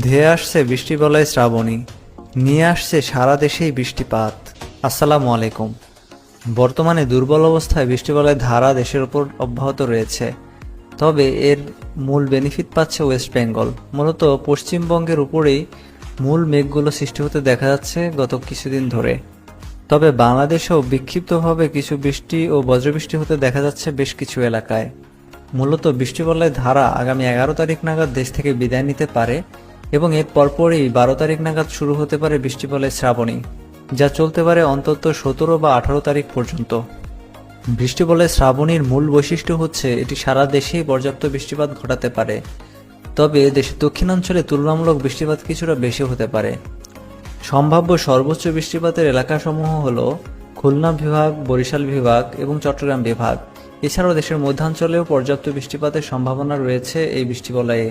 ধেয়ে আসছে বৃষ্টিবলয় শ্রাবণী, নিয়ে আসছে সারা দেশেই বৃষ্টিপাত। আসসালামু আলাইকুম। বর্তমানে দুর্বল অবস্থায় বৃষ্টিবলয়ের ধারা দেশের উপর অব্যাহত রয়েছে। তবে এর মূল বেনিফিট পাচ্ছে ওয়েস্ট বেঙ্গল। মূলত পশ্চিমবঙ্গের উপরেই মূল মেঘগুলো সৃষ্টি হতে দেখা যাচ্ছে গত কিছুদিন ধরে। তবে বাংলাদেশেও বিক্ষিপ্তভাবে কিছু বৃষ্টি ও বজ্রবৃষ্টি হতে দেখা যাচ্ছে বেশ কিছু এলাকায়। মূলত বৃষ্টিবলয়ের ধারা আগামী 11 তারিখ নাগাদ দেশ থেকে বিদায় নিতে পারে এবং এর পরপরই 12 তারিখ নাগাদ শুরু হতে পারে বৃষ্টিবলয় শ্রাবণী, যা চলতে পারে অন্তত 17 বা 18 তারিখ পর্যন্ত। বৃষ্টিবলয় শ্রাবণীর মূল বৈশিষ্ট্য হচ্ছে এটি সারা দেশেই পর্যাপ্ত বৃষ্টিপাত ঘটাতে পারে। তবে দেশের দক্ষিণাঞ্চলে তুলনামূলক বৃষ্টিপাত কিছুটা বেশি হতে পারে। সম্ভাব্য সর্বোচ্চ বৃষ্টিপাতের এলাকাসমূহ হল খুলনা বিভাগ, বরিশাল বিভাগ এবং চট্টগ্রাম বিভাগ। এছাড়াও দেশের মধ্যাঞ্চলেও পর্যাপ্ত বৃষ্টিপাতের সম্ভাবনা রয়েছে এই বৃষ্টিবলয়ে।